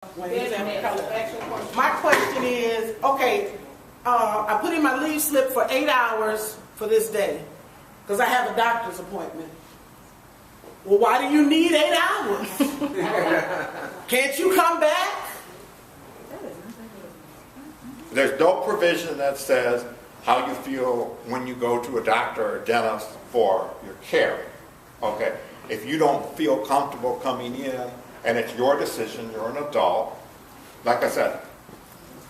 My question is, okay, I put in my leave slip for 8 hours for this day because I have a doctor's appointment. Well, why do you need 8 hours? Can't you come back? There's no provision that says how you feel when you go to a doctor or a dentist for your care. Okay? If you don't feel comfortable coming in and it's your decision, you're an adult, like I said,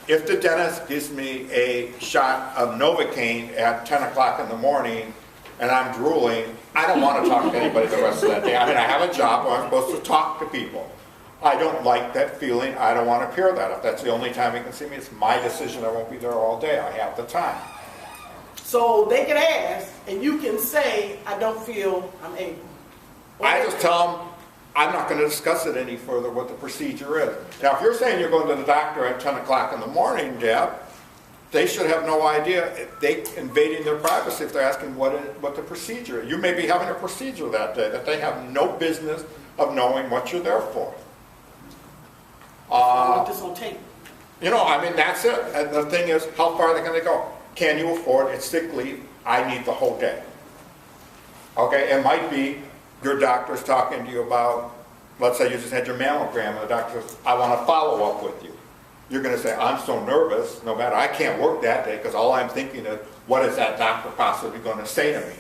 if the dentist gives me a shot of Novocaine at 10 o'clock in the morning and I'm drooling, I don't want to talk to anybody the rest of that day. I mean, I have a job where I'm supposed to talk to people. I don't like that feeling. I don't want to appear that. If that's the only time you can see me, it's my decision. I won't be there all day. I have the time. So they can ask, and you can say, I don't feel I'm able. I just tell them, I'm not going to discuss it any further what the procedure is. Now, if you're saying you're going to the doctor at 10 o'clock in the morning, Deb, they should have no idea. They invading their privacy if they're asking what the procedure is. You may be having a procedure that day that they have no business of knowing what you're there for. I this on tape. You know, I mean, that's it. And the thing is, how far are they going to go? Can you afford it? Sick leave? I need the whole day. Okay, it might be your doctor's talking to you about, let's say you just had your mammogram and the doctor says, I want to follow up with you. You're going to say, I'm so nervous, no matter, I can't work that day because all I'm thinking is, what is that doctor possibly going to say to me?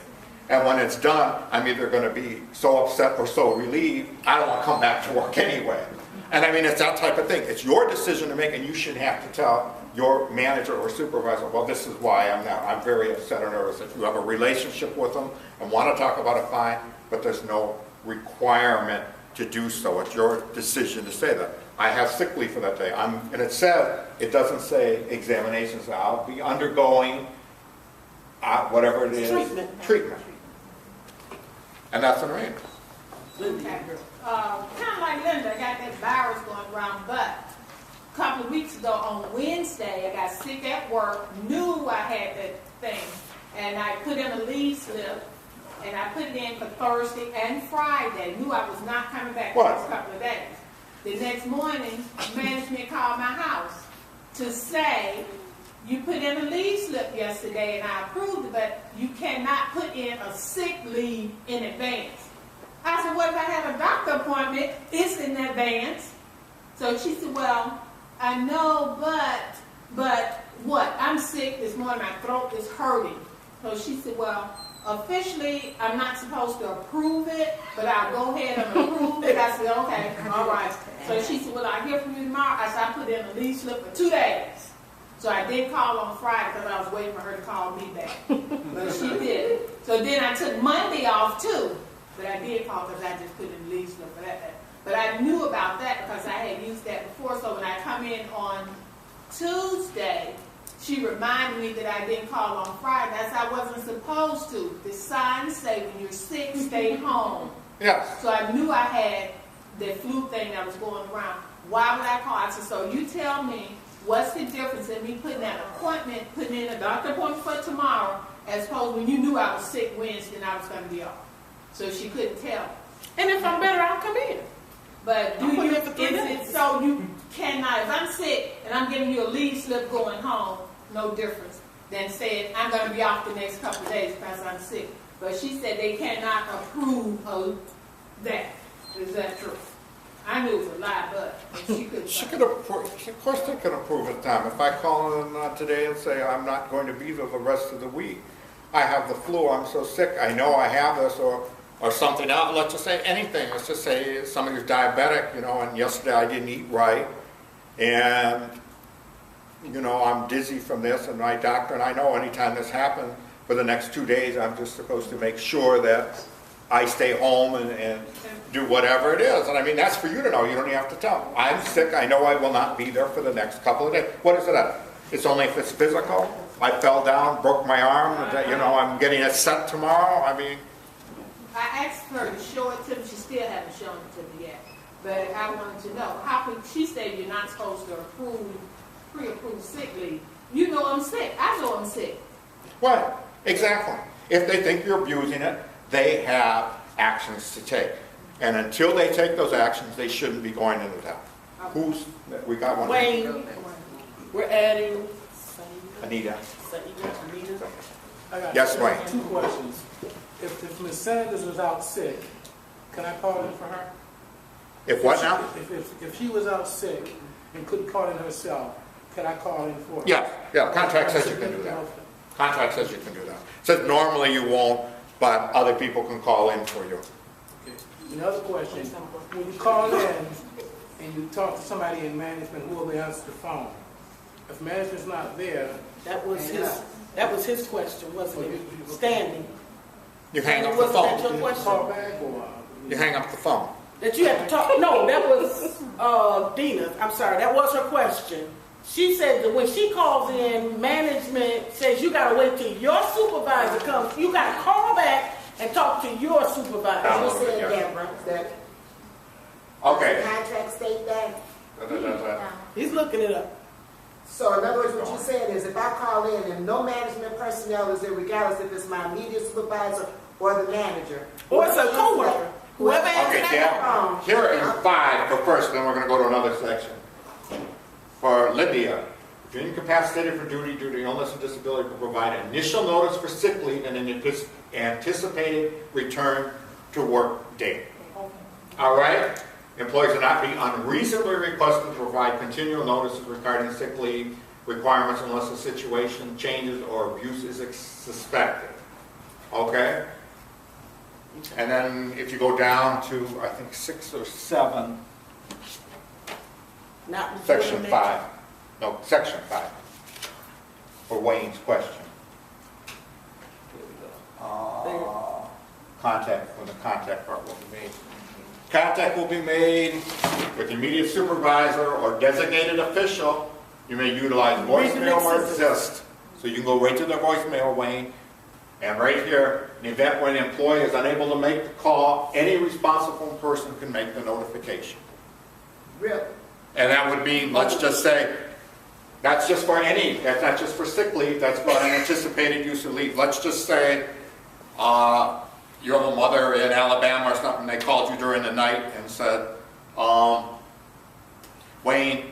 And when it's done, I'm either going to be so upset or so relieved, I don't want to come back to work anyway. And I mean, it's that type of thing. It's your decision to make, and you should have to tell your manager or supervisor, well, this is why I'm very upset or nervous. If you have a relationship with them and want to talk about it, fine, but there's no requirement to do so. It's your decision to say that. I have sick leave for that day. And it says, it doesn't say examinations. I'll be undergoing whatever it is. Treatment. And that's an arrangement. Kind of like Linda, I got that virus going around, but a couple of weeks ago on Wednesday, I got sick at work, knew I had that thing, and I put in a leave slip, and I put it in for Thursday and Friday, knew I was not coming back for those couple of days. The next morning, management called my house to say, you put in a leave slip yesterday, and I approved it, but you cannot put in a sick leave in advance. I said, what if I have a doctor appointment? It's in advance. So she said, well, I know, but what? I'm sick this morning. My throat is hurting. So she said, well, officially, I'm not supposed to approve it, but I'll go ahead and approve it. I said, okay, all right. So she said, well, I'll hear from you tomorrow. I said, I put in a leave slip for 2 days. So I did call on Friday because I was waiting for her to call me back. But she did. So then I took Monday off, too. But I did call because I just put in the leave slip for that day. But I knew about that because I had used that before. So when I come in on Tuesday, she reminded me that I didn't call on Friday. That's I wasn't supposed to. The signs say when you're sick, stay home. Yes. So I knew I had the flu thing that was going around. Why would I call? I said, so you tell me what's the difference in me putting that appointment, putting in a doctor appointment for tomorrow, as opposed when you knew I was sick Wednesday and I was going to be off. So she couldn't tell. And if I'm better, I'll come in. But do you, is it so you cannot, if I'm sick and I'm giving you a leave slip going home, no difference than saying I'm going to be off the next couple of days because I'm sick. But she said they cannot approve of that. Is that true? I knew it was a lie, but she couldn't. She could approve. Of course they can approve at time. If I call in today and say I'm not going to be there the rest of the week, I have the flu, I'm so sick, I know I have this, or something else. Let's just say anything. Let's just say somebody who's diabetic, you know, and yesterday I didn't eat right, and, you know, I'm dizzy from this, and my doctor, and I know anytime this happens, for the next 2 days, I'm just supposed to make sure that I stay home and do whatever it is. And I mean, that's for you to know. You don't even have to tell them. I'm sick. I know I will not be there for the next couple of days. What is it at? It's only if it's physical. I fell down, broke my arm, you know, I'm getting it set tomorrow. I mean, I asked her to show it to me. She still hasn't shown it to me yet. But I wanted to know, how could she said you're not supposed to pre-approve sick leave? You know I'm sick. I know I'm sick. Right, exactly. If they think you're abusing it, they have actions to take. And until they take those actions, they shouldn't be going into that. Who's, we got one. Wayne, we're adding Anita. Anita. I got Yes, Wayne. two questions. If Ms. Sanders was out sick, can I call in for her? If what now? If she was out sick and couldn't call in herself, can I call in for her? Yeah, contract says you can do that. Contract says you can do that. Says normally you won't, but other people can call in for you. Okay. Another question, when you call in and you talk to somebody in management, who will answer the phone? If management's not there, That was his question, wasn't it? Standing. You hang up the Wasn't that phone. your question? call back or? You hang up the phone. That you had to talk, no, that was Dina, I'm sorry, that was her question. She said that when she calls in, management says you gotta wait till your supervisor comes, you gotta call back and talk to your supervisor. You said, Deborah, that the Okay. contract state that. He's looking it up. So in other words, what you said is if I call in and no management personnel is there, regardless if it's my immediate supervisor or the manager. Or it's a whoever coworker. answers Whoever that- answers Okay, that yeah. phone. Here in 5 for first, then we're going to go to another section. For Lydia, if you're incapacitated for duty due to illness and disability, to provide initial notice for sick leave and an anticipated return to work date. All right? Employees are not be unreasonably requested to provide continual notices regarding sick leave requirements unless the situation changes or abuse is suspected. Okay? And then if you go down to, I think, 6 or 7, Not section legitimate. 5. No, section 5. For Wayne's question. Contact, when the contact part will be made. Contact will be made with immediate supervisor or designated official. You may utilize voicemail or exist. So you can go right to the voicemail, Wayne. And right here, in the event when an employee is unable to make the call, any responsible person can make the notification. Really? And that would be, let's just say, that's just for that's not just for sick leave, that's for an anticipated use of leave. Let's just say you have a mother in Alabama or something, they called you during the night and said, Wayne,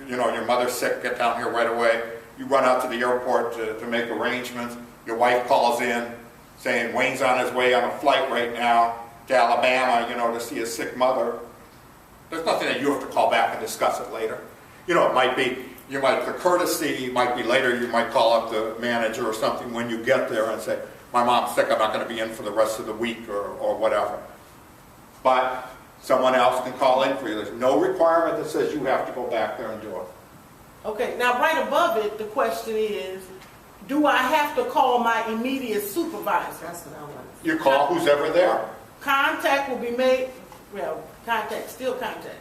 you know, your mother's sick, get down here right away. You run out to the airport to make arrangements. Your wife calls in saying Wayne's on his way on a flight right now to Alabama, you know, to see his sick mother. There's nothing that you have to call back and discuss it later. You know, it might be, you might, for courtesy, it might be later, you might call up the manager or something when you get there and say, my mom's sick, I'm not going to be in for the rest of the week or whatever. But someone else can call in for you. There's no requirement that says you have to go back there and do it. Okay, now right above it, the question is, do I have to call my immediate supervisor? That's what I want. You call who's ever there. Contact will be made, well, still contact.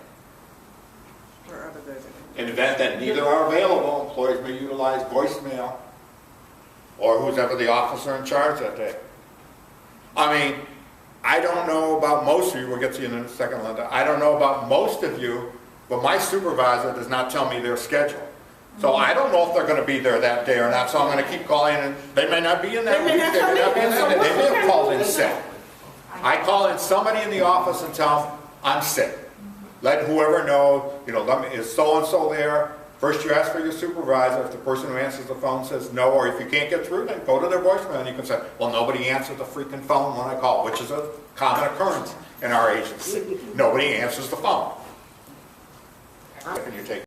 In the event that neither are available, employees may utilize voicemail or who's ever the officer in charge that day. I mean, I don't know about most of you, we'll get to you in a second, Linda. I don't know about most of you, but my supervisor does not tell me their schedule. So I don't know if they're going to be there that day or not, so I'm going to keep calling, and they may not be in that They may week, not they come may not be in in, that so day. They may what's have called in sick. I call in somebody in the office and tell them, I'm sick. Let whoever know, you know, is so-and-so there? First you ask for your supervisor. If the person who answers the phone says no, or if you can't get through, then go to their voicemail and you can say, well, nobody answered the freaking phone when I call, which is a common occurrence in our agency. Nobody answers the phone. And you take